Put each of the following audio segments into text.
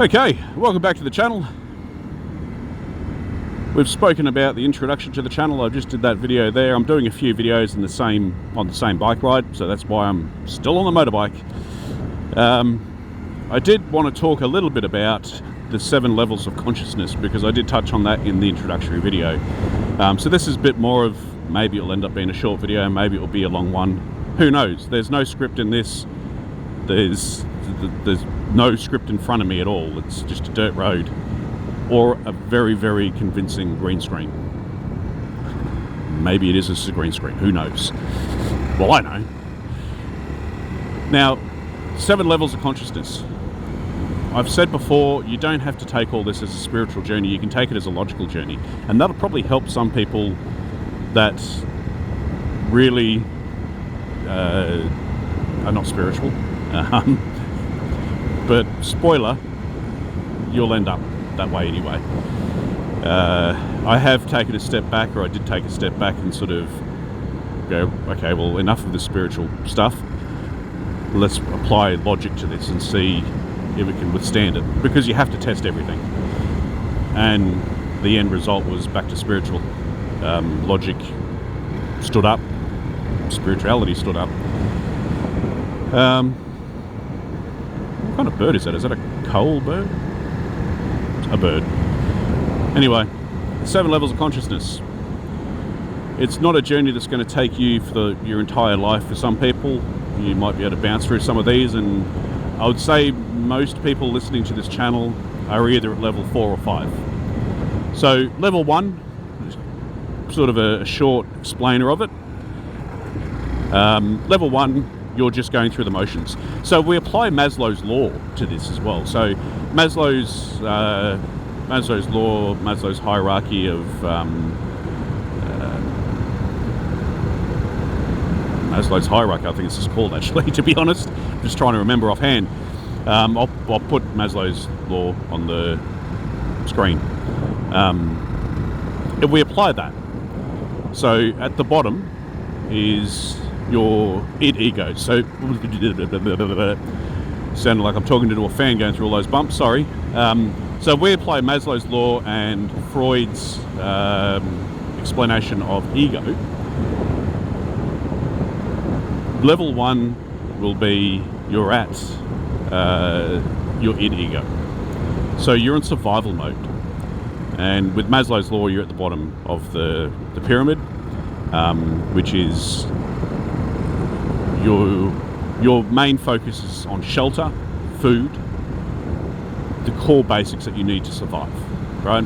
Okay, welcome back to the channel. We've spoken about the introduction to the channel. I just did that video there. I'm doing a few videos on the same bike ride, so that's why I'm still on the motorbike. I did want to talk a little bit about the 7 levels of consciousness, because I did touch on that in the introductory video. So this is a bit more of, maybe it'll end up being a short video, maybe it'll be a long one. Who knows? There's no script in this. There's no script in front of me at all. It's just a dirt road or a very, very convincing green screen. Maybe it is just a green screen. Who knows? Well, I know. Now, 7 levels of consciousness. I've said before, you don't have to take all this as a spiritual journey. You can take it as a logical journey. And that'll probably help some people that really are not spiritual. But spoiler, you'll end up that way anyway. I have taken a step back, or I did take a step back and sort of go, okay, well, enough of the spiritual stuff. Let's apply logic to this and see if it can withstand it, because you have to test everything. And the end result was back to spiritual. Logic stood up, spirituality stood up. What kind of bird is that? Is that a coal bird? A bird. Anyway, 7 levels of consciousness. It's not a journey that's going to take you for your entire life. For some people, you might be able to bounce through some of these, and I would say most people listening to this channel are either at level 4 or 5. So level 1, sort of a short explainer of it. Level 1, you're just going through the motions. So we apply Maslow's law to this as well. So Maslow's law, Maslow's hierarchy of Maslow's hierarchy, I think it's just called, actually, to be honest. I'm just trying to remember offhand. I'll put Maslow's law on the screen. If we apply that, so at the bottom is your id ego. So sounded like I'm talking to a fan going through all those bumps, sorry. So we apply Maslow's law and Freud's explanation of ego. Level 1 will be you're at your id ego. So you're in survival mode. And with Maslow's law, you're at the bottom of the pyramid, which is your main focus is on shelter, food, the core basics that you need to survive, right?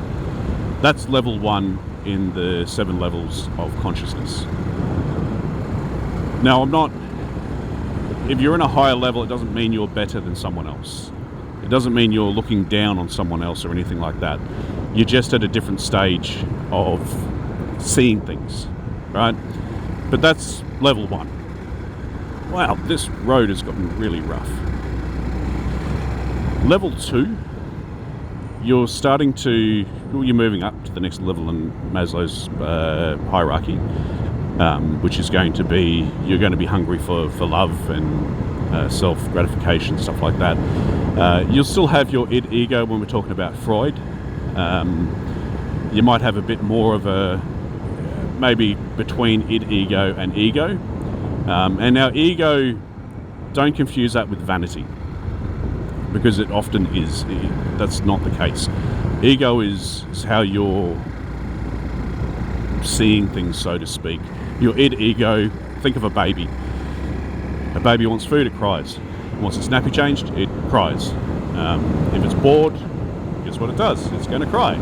That's level 1 in the 7 levels of consciousness. Now, if you're in a higher level, it doesn't mean you're better than someone else. It doesn't mean you're looking down on someone else or anything like that. You're just at a different stage of seeing things, right? But that's level 1. Wow, this road has gotten really rough. Level 2, you're moving up to the next level in Maslow's hierarchy, which is going to be, you're going to be hungry for love and self-gratification, stuff like that. You'll still have your id ego when we're talking about Freud. You might have a bit more of a, maybe between id ego and ego. And now ego, don't confuse that with vanity, because it often is. That's not the case. Ego is how you're seeing things, so to speak. Your id ego, think of a baby. A baby wants food, it cries. It wants its nappy changed, it cries. If it's bored, guess what it does? It's going to cry.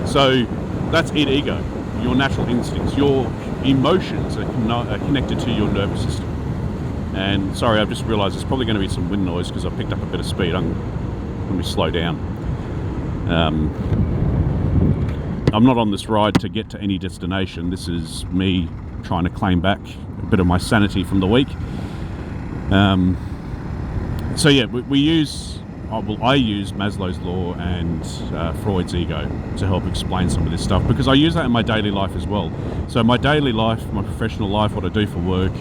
So that's id ego, your natural instincts. Your emotions are connected to your nervous system. And sorry, I've just realised there's probably going to be some wind noise because I picked up a bit of speed. Let me slow down. I'm not on this ride to get to any destination. This is me trying to claim back a bit of my sanity from the week. So yeah, I use Maslow's law and Freud's ego to help explain some of this stuff, because I use that in my daily life as well. So my daily life, my professional life, what I do for work,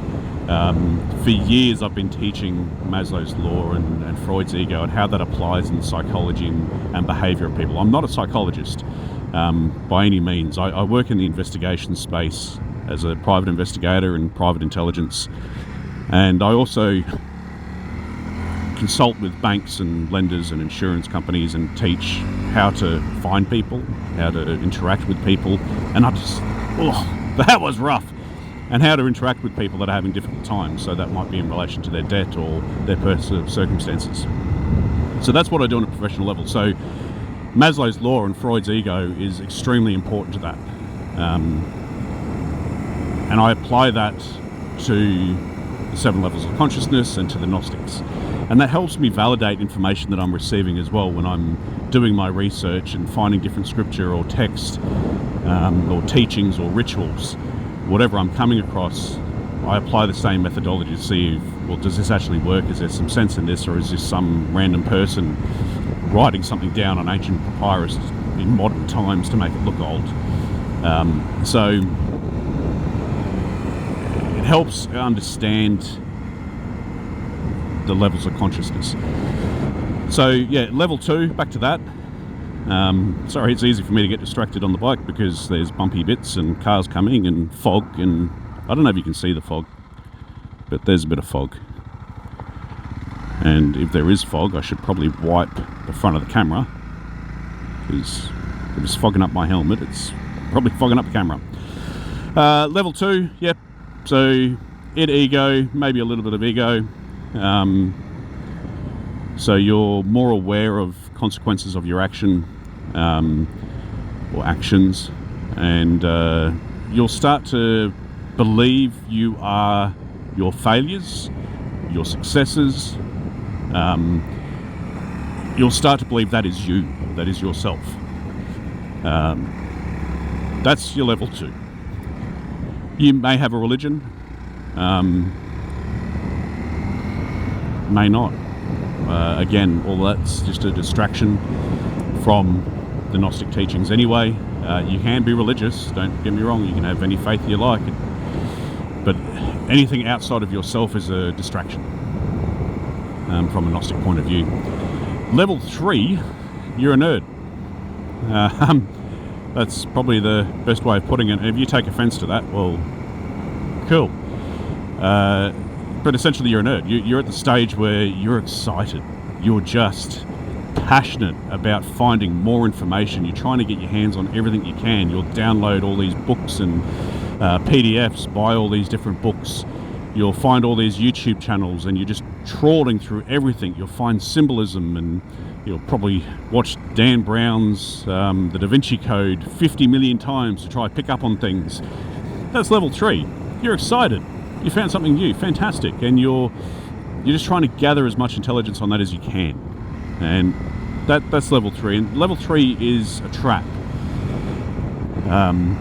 For years I've been teaching Maslow's law and Freud's ego and how that applies in the psychology and behaviour of people. I'm not a psychologist by any means. I work in the investigation space as a private investigator in private intelligence, and I also consult with banks and lenders and insurance companies and teach how to find people, how to interact with people, and that was rough. And how to interact with people that are having difficult times. So that might be in relation to their debt or their personal circumstances. So that's what I do on a professional level. So Maslow's law and Freud's ego is extremely important to that. And I apply that to the 7 levels of consciousness and to the Gnostics. And that helps me validate information that I'm receiving as well when I'm doing my research and finding different scripture or text or teachings or rituals. Whatever I'm coming across, I apply the same methodology to see, well, does this actually work? Is there some sense in this, or is this some random person writing something down on ancient papyrus in modern times to make it look old? So it helps understand the levels of consciousness. So yeah, level 2, back to that. Sorry, it's easy for me to get distracted on the bike because there's bumpy bits and cars coming and fog, and I don't know if you can see the fog, but there's a bit of fog. And if there is fog, I should probably wipe the front of the camera, because if it's fogging up my helmet, it's probably fogging up the camera. Level 2, yep. So ego, maybe a little bit of ego. So you're more aware of consequences of your action or actions, and you'll start to believe you are your failures, your successes. You'll start to believe that is you, that is yourself. That's your level 2. You may have a religion, may not. Again, all that's just a distraction from the Gnostic teachings anyway. You can be religious, don't get me wrong, you can have any faith you like, but anything outside of yourself is a distraction from a Gnostic point of view. Level 3, you're a nerd. That's probably the best way of putting it. If you take offense to that, well, cool. But essentially you're a nerd. You're at the stage where you're excited. You're just passionate about finding more information. You're trying to get your hands on everything you can. You'll download all these books and PDFs, buy all these different books. You'll find all these YouTube channels and you're just trawling through everything. You'll find symbolism, and you'll probably watch Dan Brown's The Da Vinci Code 50 million times to try to pick up on things. That's level 3. You're excited. You found something new, fantastic, and you're just trying to gather as much intelligence on that as you can, and that's level 3. And level 3 is a trap,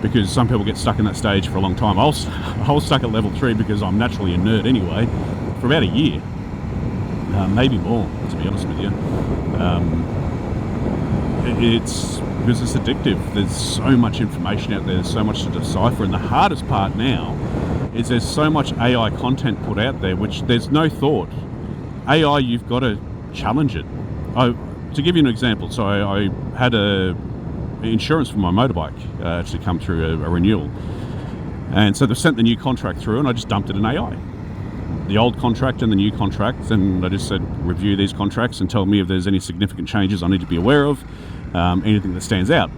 because some people get stuck in that stage for a long time. I was stuck at level 3 because I'm naturally a nerd anyway, for about a year, maybe more, to be honest with you. It's because it's addictive. There's so much information out there, there's so much to decipher, and the hardest part now is there's so much AI content put out there which there's no thought. AI, you've got to challenge it. To give you an example, so I had insurance for my motorbike actually come through a renewal, and so they've sent the new contract through and I just dumped it in AI, the old contract and the new contract, and I just said review these contracts and tell me if there's any significant changes I need to be aware of, anything that stands out.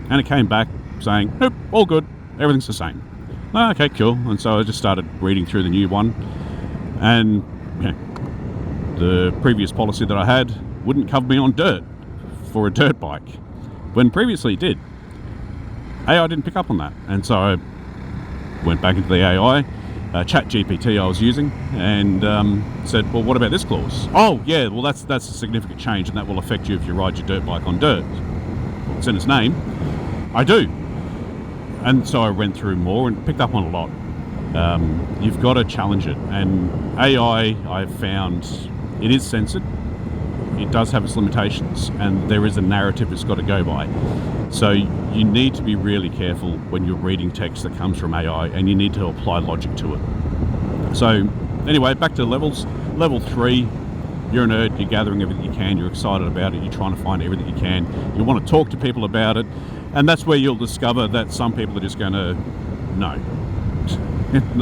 And it came back saying, nope, all good, everything's the same. Oh, okay, cool. And so I just started reading through the new one, and the previous policy that I had wouldn't cover me on dirt for a dirt bike, when previously it did. AI didn't pick up on that, and so I went back into the AI, chat GPT I was using, and said, well, what about this clause? Oh yeah, well that's a significant change, and that will affect you if you ride your dirt bike on dirt. Well, it's in its name. I do. And so I went through more and picked up on a lot. You've got to challenge it. And AI, I've found, it is censored. It does have its limitations, and there is a narrative it's got to go by. So you need to be really careful when you're reading text that comes from AI, and you need to apply logic to it. So anyway, back to levels. Level 3, you're a nerd, you're gathering everything you can, you're excited about it, you're trying to find everything you can, you want to talk to people about it, and that's where you'll discover that some people are just going to, no,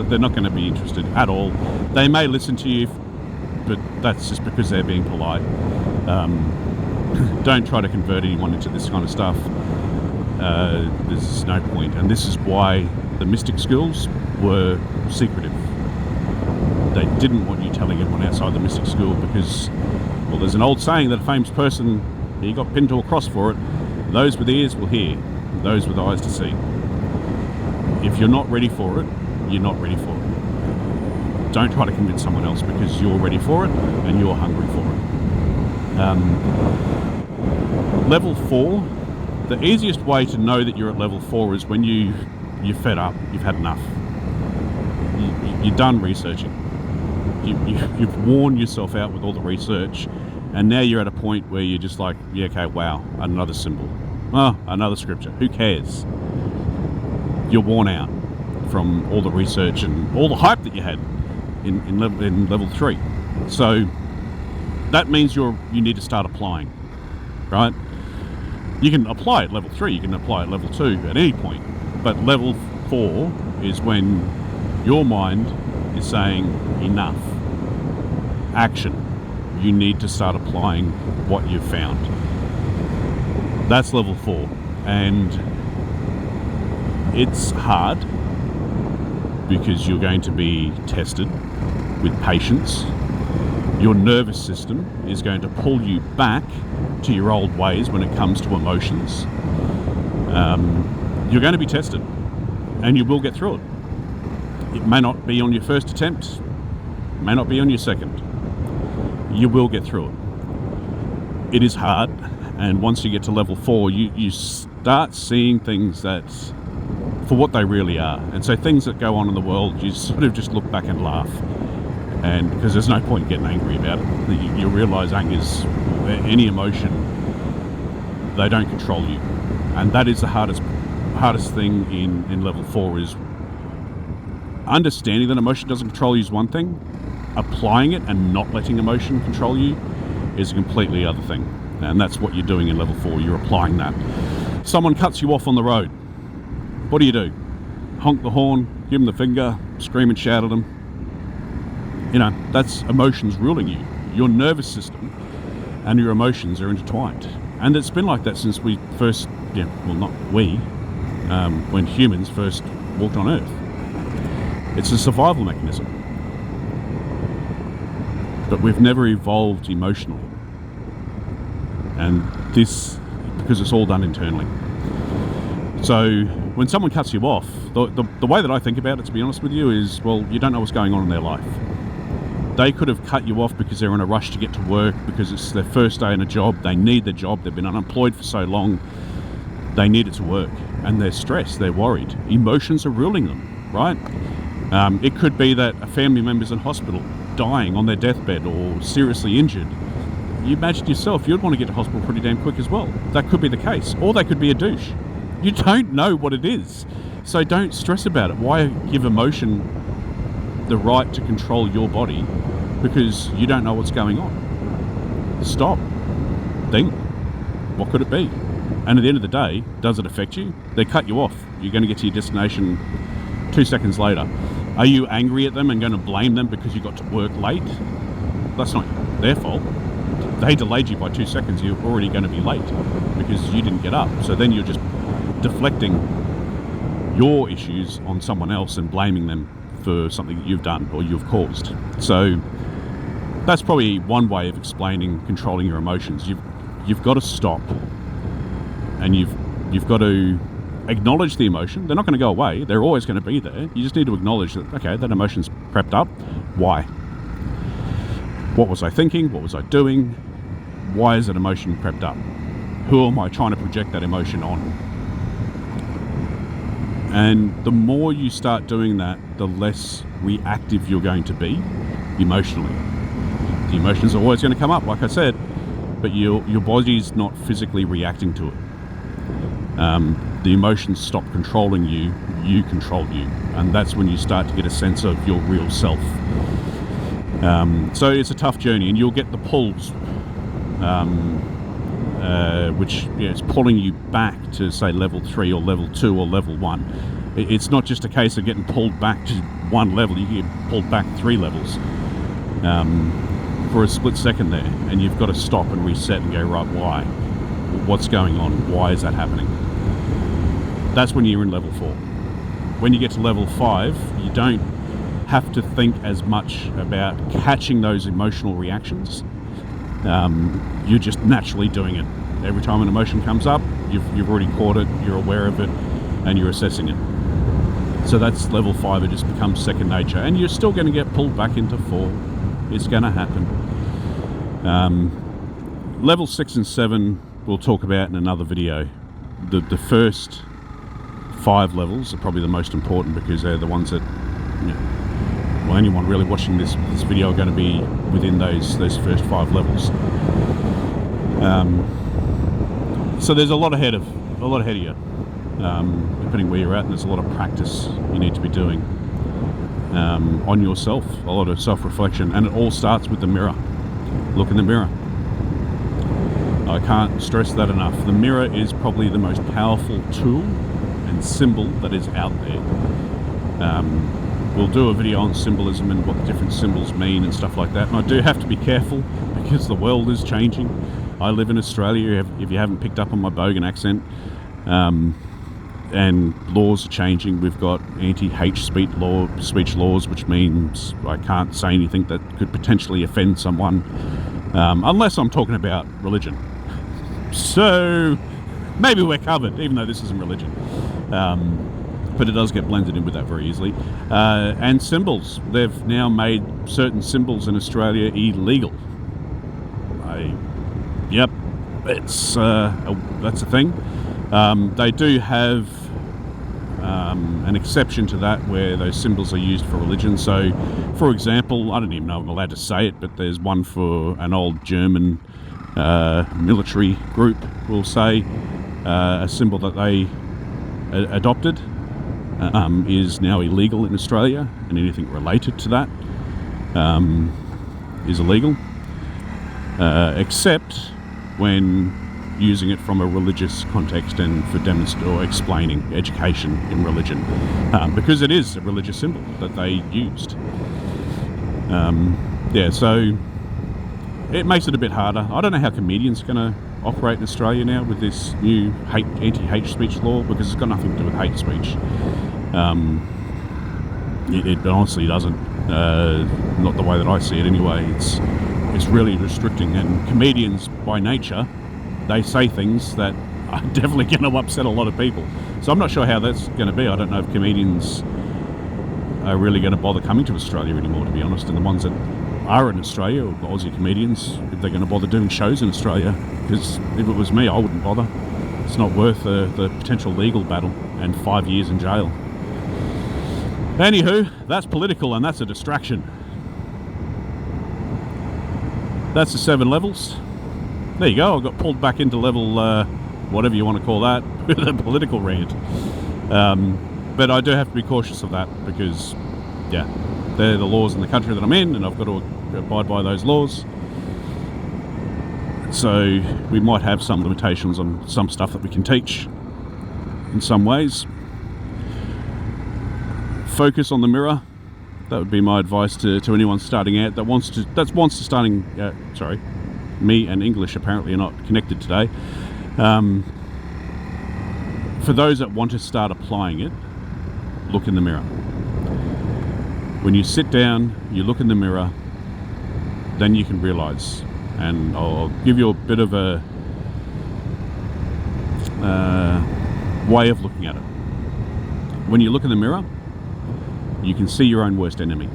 they're not going to be interested at all. They may listen to you, but that's just because they're being polite. Don't try to convert anyone into this kind of stuff. There's no point, and this is why the mystic schools were secretive. They didn't want you telling everyone outside the mystic school because, well, there's an old saying that a famous person, he got pinned to a cross for it. Those with ears will hear, those with eyes to see. If you're not ready for it, you're not ready for it. Don't try to convince someone else because you're ready for it and you're hungry for it. Level 4, the easiest way to know that you're at level 4 is when you're fed up, you've had enough. You're done researching. You've worn yourself out with all the research, and now you're at a point where you're just like, yeah, okay, wow, another symbol. Oh, another scripture. Who cares? You're worn out from all the research and all the hype that you had in level 3. So that means you need to start applying, right? You can apply at level 3, you can apply at level 2 at any point, but level 4 is when your mind is saying enough. Action. You need to start applying what you've found. That's level 4, and it's hard because you're going to be tested with patience. Your nervous system is going to pull you back to your old ways when it comes to emotions. You're going to be tested, and you will get through it. It may not be on your first attempt, may not be on your second. You will get through it. It is hard, and once you get to level 4, you start seeing things that for what they really are. And so things that go on in the world, you sort of just look back and laugh, and because there's no point getting angry about it. You realise anger's any emotion, they don't control you, and that is the hardest thing in level 4 is understanding that emotion doesn't control you is one thing. Applying it and not letting emotion control you is a completely other thing. And that's what you're doing in level 4. You're applying that. Someone cuts you off on the road. What do? Honk the horn, give them the finger, scream and shout at them. You know, that's emotions ruling you. Your nervous system and your emotions are intertwined. And it's been like that since we first, when humans first walked on Earth. It's a survival mechanism. But we've never evolved emotionally. And this, because it's all done internally. So when someone cuts you off, the way that I think about it, to be honest with you, is, well, you don't know what's going on in their life. They could have cut you off because they're in a rush to get to work, because it's their first day in a job, they need the job, they've been unemployed for so long, they need it to work. And they're stressed, they're worried. Emotions are ruling them, right? It could be that a family member's in hospital, dying on their deathbed or seriously injured. You imagine yourself, you'd want to get to hospital pretty damn quick as well. That could be the case. Or they could be a douche. You don't know what it is. So don't stress about it. Why give emotion the right to control your body because you don't know what's going on? Stop. Think. What could it be? And at the end of the day, does it affect you? They cut you off. You're going to get to your destination 2 seconds later. Are you angry at them and going to blame them because you got to work late? That's not their fault. They delayed you by 2 seconds. You're already going to be late because you didn't get up. So then you're just deflecting your issues on someone else and blaming them for something that you've done or you've caused. So that's probably one way of explaining controlling your emotions. You've got to stop, and you've got to acknowledge the emotion. They're not going to go away. They're always going to be there. You just need to acknowledge that, okay, that emotion's prepped up. Why? What was I thinking? What was I doing? Why is that emotion prepped up? Who am I trying to project that emotion on? And the more you start doing that, the less reactive you're going to be emotionally. The emotions are always going to come up, like I said, but your body's not physically reacting to it. the emotions stop controlling you, you control you. And that's when you start to get a sense of your real self. So it's a tough journey, and you'll get the pulls, which is pulling you back to, say, level 3 or level 2 or level 1. It's not just a case of getting pulled back to one level, you get pulled back 3 levels for a split second there, and you've got to stop and reset and go, right, why? What's going on? Why is that happening? That's when you're in level 4. When you get to level 5, you don't have to think as much about catching those emotional reactions. You're just naturally doing it. Every time an emotion comes up, you've already caught it, you're aware of it, and you're assessing it. So that's level 5. It just becomes second nature, and you're still going to get pulled back into 4. It's going to happen. Level 6 and 7 we'll talk about in another video. The first 5 levels are probably the most important, because they're the ones that, well, anyone really watching this video are going to be within those first 5 levels. So there's a lot ahead of you, depending where you're at, and there's a lot of practice you need to be doing on yourself, a lot of self-reflection, and it all starts with the mirror. Look in the mirror. I can't stress that enough. The mirror is probably the most powerful tool and symbol that is out there. We'll do a video on symbolism and what the different symbols mean and stuff like that, and I do have to be careful because the world is changing. I live in Australia, if you haven't picked up on my bogan accent, and laws are changing. We've got anti-hate speech laws, which means I can't say anything that could potentially offend someone, unless I'm talking about religion. So maybe we're covered, even though this isn't religion. But it does get blended in with that very easily. And symbols. They've now made certain symbols in Australia illegal. Yep, that's a thing. They do have an exception to that where those symbols are used for religion. So, for example, I don't even know if I'm allowed to say it, but there's one for an old German military group, we'll say, a symbol that they adopted is now illegal in Australia, and anything related to that is illegal, except when using it from a religious context and for or explaining education in religion, because it is a religious symbol that they used. So it makes it a bit harder. I don't know how comedians are going to operate in Australia now with this new anti-hate speech law, because it's got nothing to do with hate speech. It honestly doesn't. Not the way that I see it anyway. It's really restricting, and comedians by nature, they say things that are definitely going to upset a lot of people. So I'm not sure how that's going to be. I don't know if comedians are really going to bother coming to Australia anymore, to be honest, and the ones that are in Australia, or Aussie comedians, if they're going to bother doing shows in Australia, because if it was me, I wouldn't bother. It's not worth the potential legal battle and 5 years in jail. Anywho, that's political, and that's a distraction. That's the 7 levels. There you go, I got pulled back into level, whatever you want to call that, with a political rant. But I do have to be cautious of that, because, yeah, they're the laws in the country that I'm in, and I've got to abide by those laws. So we might have some limitations on some stuff that we can teach in some ways. Focus on the mirror. That would be my advice to anyone starting out that wants to starting. Me and English apparently are not connected today. For those that want to start applying it, look in the mirror. When you sit down, you look in the mirror, then you can realize. And I'll give you a bit of a way of looking at it. When you look in the mirror, you can see your own worst enemy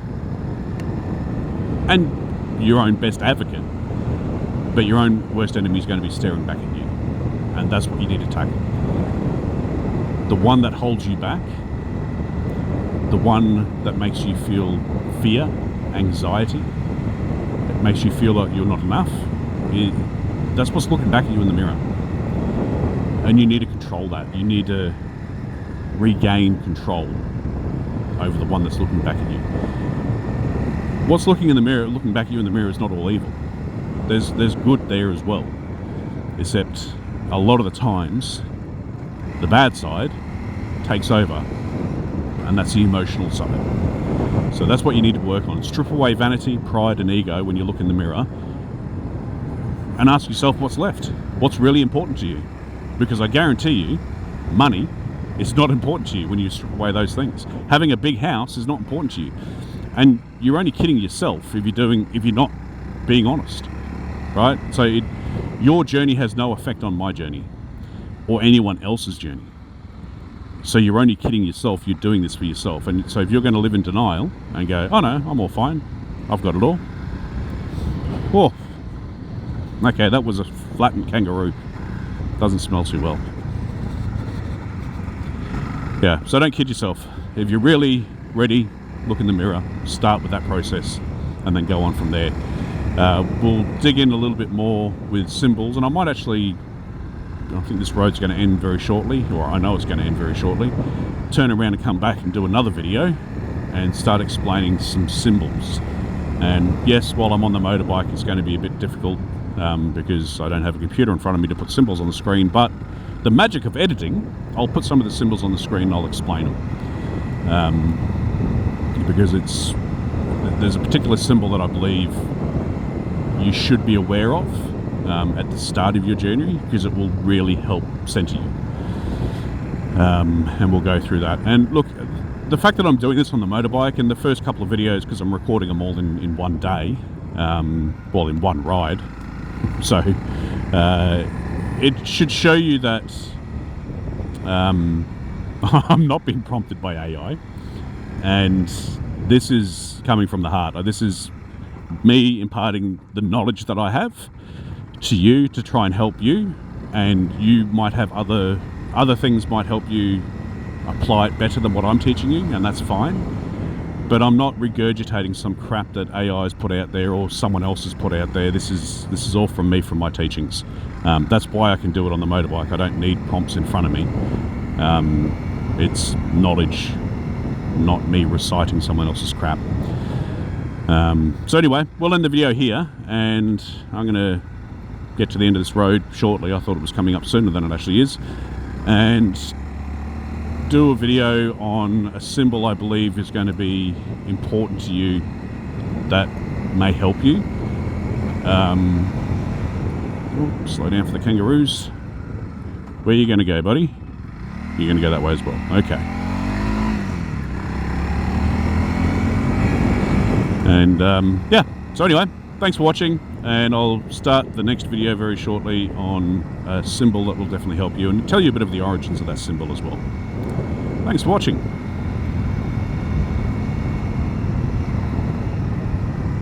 and your own best advocate, but your own worst enemy is going to be staring back at you, and that's what you need to tackle. The one that holds you back, the one that makes you feel fear, anxiety, it makes you feel like you're not enough, that's what's looking back at you in the mirror. And you need to control that. You need to regain control over the one that's looking back at you. What's looking back at you in the mirror is not all evil. There's good there as well. Except a lot of the times, the bad side takes over, and that's the emotional side. So that's what you need to work on. Strip away vanity, pride, and ego when you look in the mirror, and ask yourself what's left. What's really important to you? Because I guarantee you, money is not important to you when you strip away those things. Having a big house is not important to you, and you're only kidding yourself if you're not being honest, right? So your journey has no effect on my journey or anyone else's journey. So you're only kidding yourself. You're doing this for yourself. And so if you're going to live in denial and go, oh no, I'm all fine, I've got it all. Oh, okay, that was a flattened kangaroo. Doesn't smell too well. Yeah, so don't kid yourself. If you're really ready, look in the mirror, start with that process, and then go on from there. We'll dig in a little bit more with symbols, and I might actually, I think this road's going to end very shortly, or I know it's going to end very shortly, turn around and come back and do another video and start explaining some symbols. And yes, while I'm on the motorbike, it's going to be a bit difficult because I don't have a computer in front of me to put symbols on the screen, but the magic of editing, I'll put some of the symbols on the screen and I'll explain them. Because there's a particular symbol that I believe you should be aware of at the start of your journey, because it will really help center you. And we'll go through that. And look, the fact that I'm doing this on the motorbike, and the first couple of videos, because I'm recording them all in one day, well, in one ride, so it should show you that I'm not being prompted by AI, and this is coming from the heart. This is me imparting the knowledge that I have to you to try and help you, and you might have other things might help you apply it better than what I'm teaching you, and that's fine. But I'm not regurgitating some crap that AI has put out there or someone else has put out there. This is all from me, from my teachings. That's why I can do it on the motorbike. I don't need prompts in front of me. It's knowledge, not me reciting someone else's crap. So anyway, we'll end the video here, and I'm going to get to the end of this road shortly. I thought it was coming up sooner than it actually is, and do a video on a symbol I believe is going to be important to you that may help you. Slow down for the kangaroos. Where are you going to go, buddy? You're going to go that way as well. Okay. And yeah, so anyway, thanks for watching, and I'll start the next video very shortly on a symbol that will definitely help you and tell you a bit of the origins of that symbol as well. Thanks for watching.